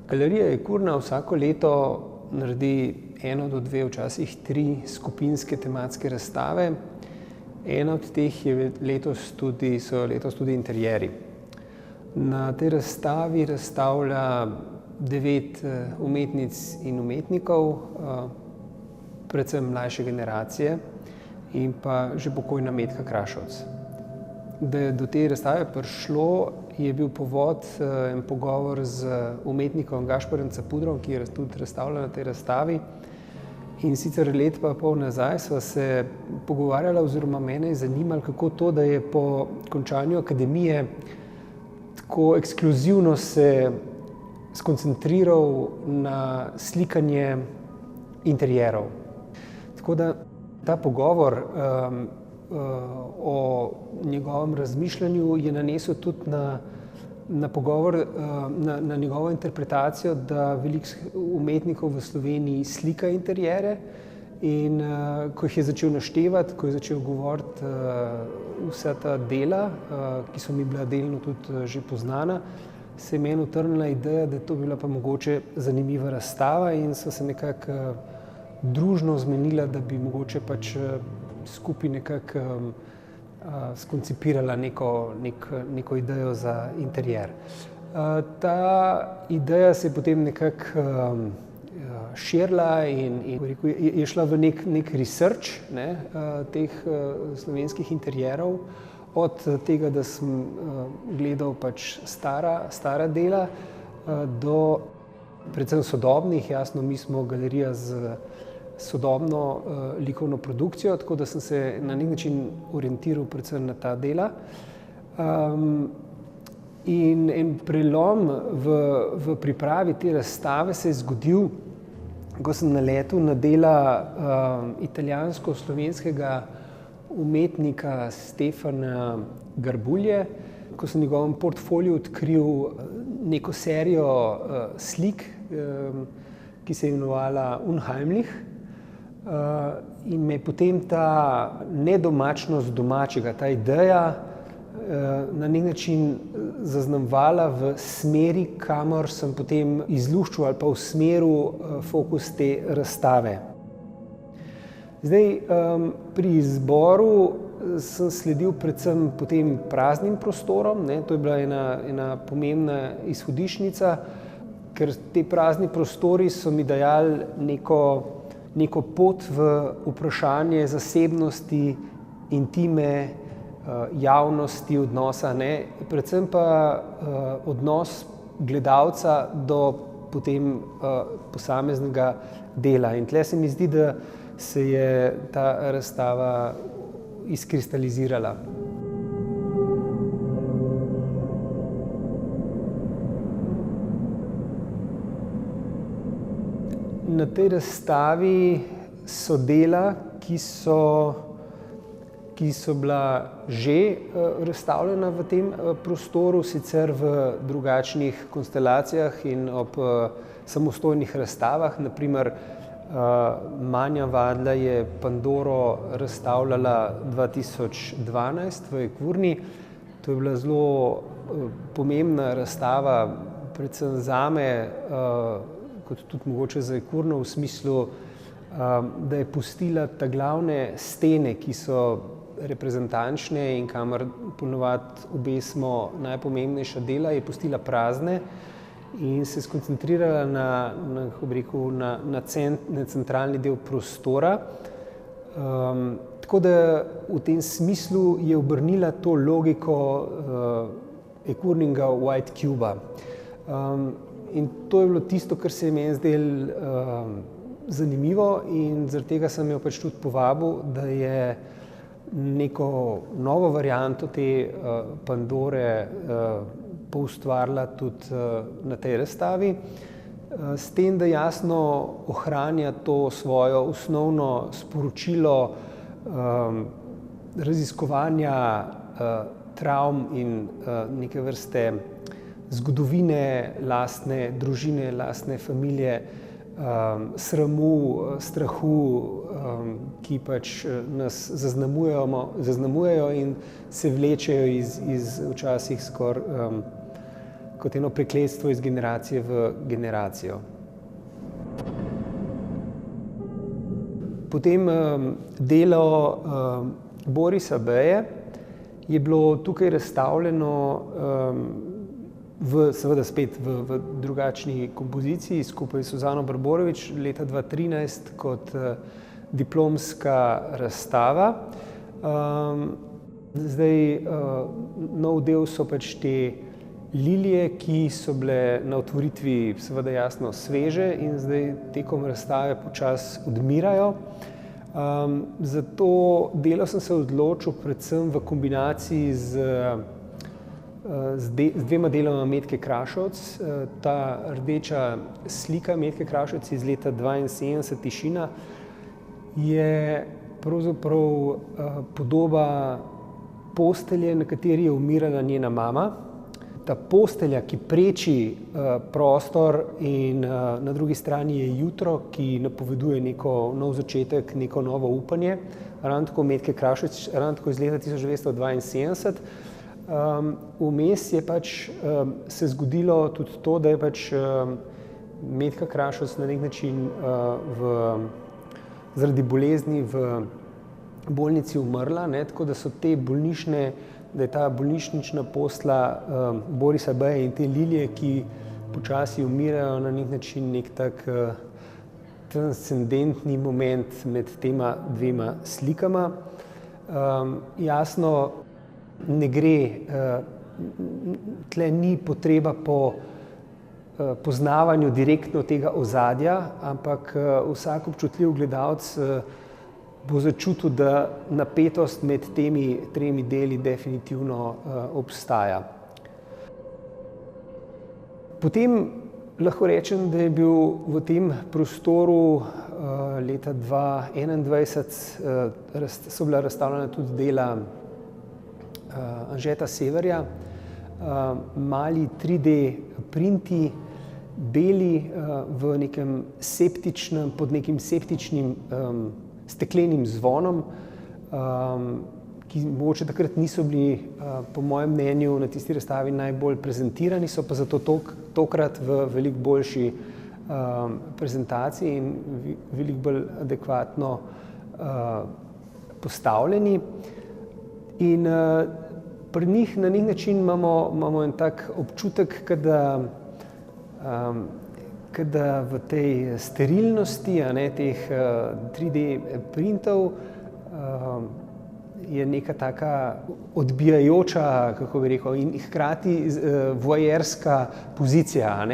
Galerija Ekurna vsako leto naredi 1 do 2, včasih 3 skupinske tematske razstave. Ena od teh so letos tudi interierji. Na tej razstavi razstavlja 9 umetnic in umetnikov, predvsem mlajše generacije in pa že pokojna Metka Krašovec. Da je do te razstave prišlo, je bil povod en pogovor z umetnikom Gašperjem Capudrom, ki je tudi razstavljen na tej razstavi. In sicer let pa pol nazaj sva se pogovarjala oziroma mene je zanimalo, kako to, da je po končanju akademije tako ekskluzivno se skoncentriral na slikanje interierov. Tako da ta pogovor o njegovem razmišljanju je nanesel tudi na pogovor, na njegovo interpretacijo, da veliko umetnikov v Sloveniji slika interiere in ko jih je začel naštevati, ko je začel govoriti vsa ta dela, ki so mi bila delno tudi že poznana, se je meni utrnila ideja, da je to bila pa mogoče zanimiva razstava in sva se nekako družno zmenila, da bi mogoče pač skupaj nekako skoncipirala neko idejo za interier. Ta ideja se je potem nekako širila in je šla v nek research teh slovenskih interierov, od tega, da sem gledal pač stara dela, do predvsem sodobnih. Jasno, mi smo galerija z sodobno likovno produkcijo, tako da sem se na nek način orientiral predvsem na ta dela. In en prelom v pripravi te razstave se je zgodil, ko sem naletel na dela italijansko-slovenskega umetnika Stefana Garbulje, ko sem v njegovem portfoliju odkril neko serijo slik, ki se je imenovala Unheimlich. In me je potem ta nedomačnost domačega, ta ideja na nek način zaznamovala v smeri, kamor sem potem izluščil ali pa usmeril fokus te razstave. Zdaj, pri izboru sem sledil predvsem potem praznim prostorom, to je bila ena pomembna izhodiščnica, ker ti prazni prostori so mi dajali neko pot v vprašanje zasebnosti, intime, javnosti, odnosa, predvsem pa odnos gledalca do potem posameznega dela. In tle se mi zdi, da se je ta razstava izkristalizirala. Na tej razstavi so dela, ki so bila že razstavljena v tem prostoru, sicer v drugačnih konstelacijah in ob samostojnih razstavah. Na primer, Manja Vadla je Pandoro razstavljala 2012 v Ekurni. To je bila zelo pomembna razstava, predvsem zame, kot tudi mogoče za Ekurno, v smislu, da je pustila ta glavne stene, ki so reprezentančne in kamor ponavadi obesimo najpomembnejša dela, je pustila prazne in se skoncentrirala na centralni del prostora. Tako da v tem smislu je obrnila to logiko Ekurninga White Cuba. In to je bilo tisto, kar se je meni zdelo zanimivo in zaradi tega sem jo pač tudi povabil, da je neko novo varianto te Pandore poustvarila tudi na tej razstavi, s tem, da jasno ohranja to svojo osnovno sporočilo raziskovanja travm in neke vrste zgodovine lastne družine, lastne familije, sramu, strahu, ki pač nas zaznamujejo in se vlečejo iz včasih skoraj kot eno prekletstvo iz generacije v generacijo. Potem delo Borisa Beje je bilo tukaj razstavljeno seveda spet v drugačni kompoziciji skupaj s Suzano Barborović leta 2013 kot diplomska razstava. Zdaj nov del so pač te lilije, ki so bile na otvoritvi seveda jasno sveže in zdaj tekom razstave počasi odmirajo. Za to delo sem se odločil predvsem v kombinaciji z dvema deloma Metke Krašovc. Ta rdeča slika Metke Krašovc iz leta 1972, Tišina, je pravzaprav podoba postelje, na kateri je umirala njena mama. Ta postelja, ki preči prostor in na drugi strani je jutro, ki napoveduje neko nov začetek, neko novo upanje. Ravno tako Metke Krašovc, ravno tako iz leta 1972. Vmes je pač se zgodilo tudi to, da je pač Metka Krašovc na nek način zaradi bolezni v bolnici umrla, tako da so te bolnišne, da je ta bolnišnična postelja Borisa Beje in te lilije, ki počasi umirajo, na nek način nek tak transcendentni moment med tema dvema slikama. Jasno, ne gre, tle ni potreba po poznavanju direktno tega ozadja, ampak vsak občutljiv gledalec bo začutil, da napetost med temi tremi deli definitivno obstaja. Potem lahko rečem, da je bil v tem prostoru leta 2021 so bila razstavljena tudi dela Anžeta Severja, mali 3D printi, beli v nekem septičnem, pod nekim septičnim steklenim zvonom, ki mogoče takrat niso bili, po mojem mnenju, na tisti razstavi najbolj prezentirani, so pa zato tokrat v veliko boljši prezentaciji in veliko bolj adekvatno postavljeni. In pri njih na nek način imamo en tak občutek, da v tej sterilnosti teh 3D printov je neka taka odbijajoča, kako bi rekel, in hkrati voajerska pozicija,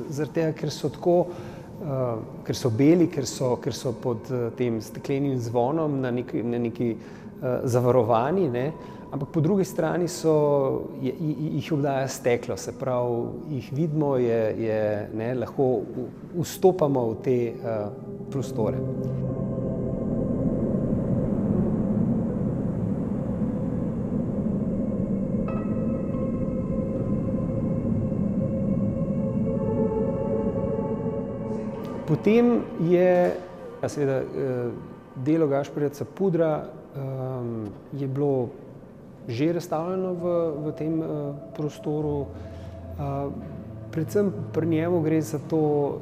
zaradi tega, ker so tako, ker so beli, ker so pod tem steklenim zvonom na neki zavarovani, ampak po drugi strani jih obdaja steklo, se pravi, jih vidimo, lahko vstopamo v te prostore. Potem je seveda delo Gašperja Capudra je bilo že razstavljeno v tem prostoru. Predvsem pri njemu gre za to,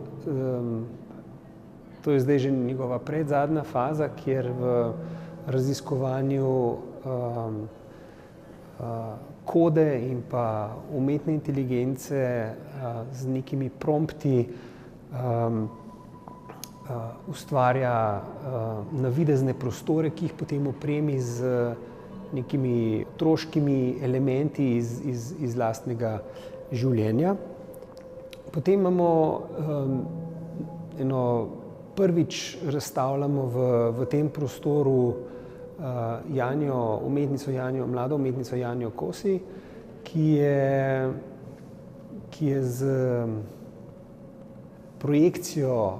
to je zdaj že njegova predzadnja faza, kjer v raziskovanju kode in pa umetne inteligence z nekimi prompti ustvarja navidezne prostore, ki jih potem opremi z nekimi otroškimi elementi iz lastnega življenja. Potem imamo prvič razstavljamo v tem prostoru mlado umetnico Janjo Kosi, ki je z projekcijo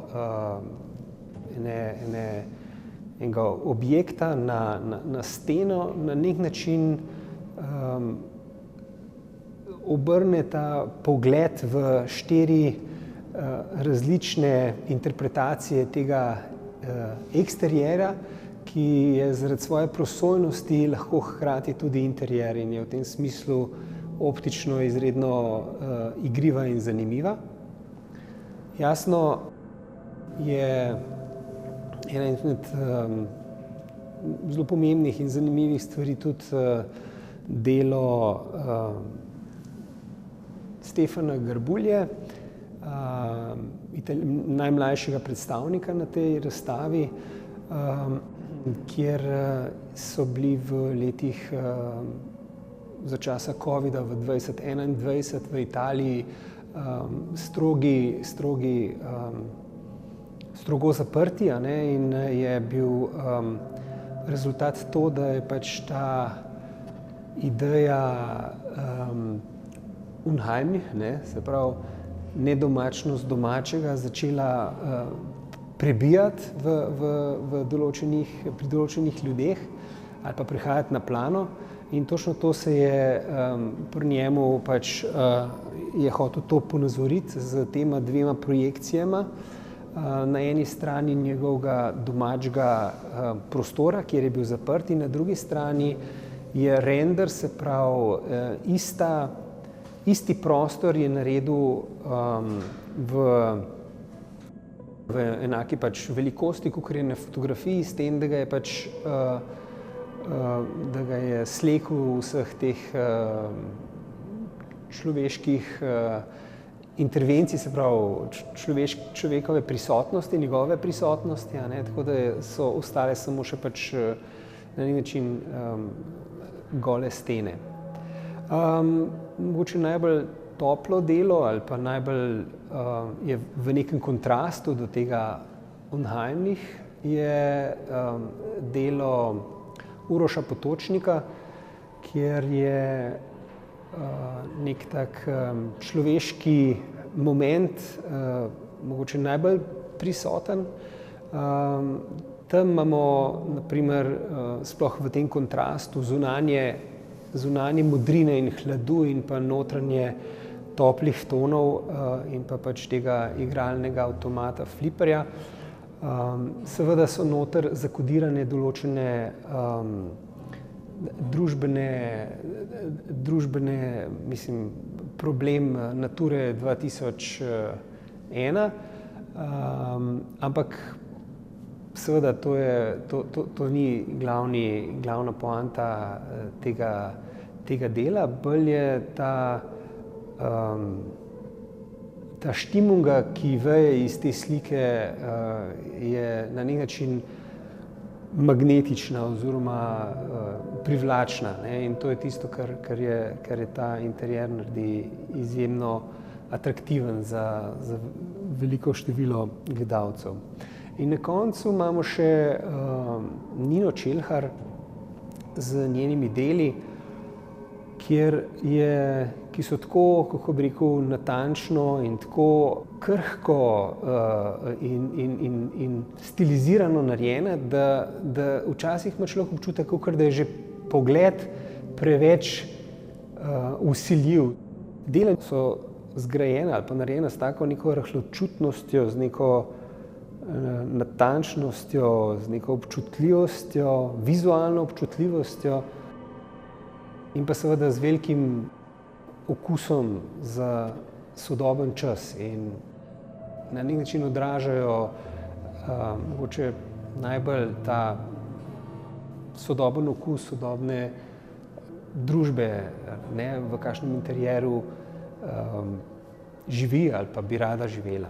enega objekta na steno na nek način obrne ta pogled v 4 različne interpretacije tega eksterierja, ki je zaradi svoje prosojnosti lahko hkrati tudi interjer in je v tem smislu optično izredno igriva in zanimiva. Jasno je ena izmed zelo pomembnih in zanimivih stvari tudi delo Stefana Grbulje, najmlajšega predstavnika na tej razstavi, kjer so bili v letih za časa covida v 2021 v Italiji strogo zaprti, in je bil rezultat to, da je pač ta ideja unheimlich, se pravi nedomačnost domačega, začela prebijati pri določenih ljudeh ali pa prihajati na plano. In točno to se je pri njemu pač je hotel to ponazoriti z tema dvema projekcijama. Na eni strani njegovega domačega prostora, kjer je bil zaprt, in na drugi strani je render, se pravi isti prostor je naredil v enaki pač velikosti, kakor je na fotografiji, s tem, da ga je pač da ga je slekel vseh teh človeških intervencij, se pravi človekove prisotnosti, njegove prisotnosti, tako da so ostale samo še pač na nek način gole stene. Mogoče najbolj toplo delo ali pa najbolj je v nekem kontrastu do tega unheimlich je delo Uroša Potočnika, kjer je nek tak človeški moment mogoče najbolj prisoten. Tam imamo na primer sploh v tem kontrastu zunanje modrine in hladu in pa notranje toplih tonov in pa pač tega igralnega avtomata fliperja. Seveda so noter zakodirane določene družbene, mislim, problem Nature 2001, ampak seveda to ni glavna poanta tega dela, bolj je ta štimunga, ki veje iz te slike, je na nek način magnetična oziroma privlačna, in to je tisto, kar je ta interjer naredi izjemno atraktiven za veliko število gledalcev. In na koncu imamo še Nino Čelhar z njenimi deli, ki so tako, kako bi rekel, natančno in tako krhko in stilizirano narejene, da včasih ima človek občutek, kakor da je že pogled preveč vsiljiv. Dela so zgrajena ali pa narejena s tako neko rahločutnostjo, z neko natančnostjo, z neko občutljivostjo, vizualno občutljivostjo in pa seveda z velikim okusom za sodoben čas in na nek način odražajo mogoče najbolj ta sodoben okus sodobne družbe, v kakšnem interjeru živi ali pa bi rada živela.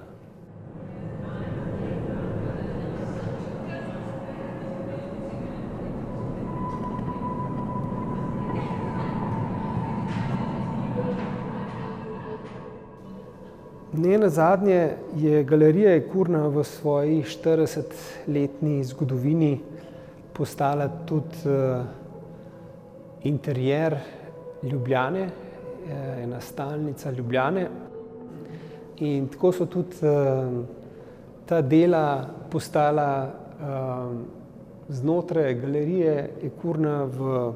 Nenazadnje je Galerija Ekurna v svoji 40-letni zgodovini postala tudi interjer Ljubljane, ena stalnica Ljubljane. In tako so tudi ta dela postala znotraj Galerije Ekurna v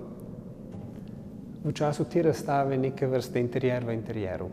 času te razstave neke vrste interjer v interjeru.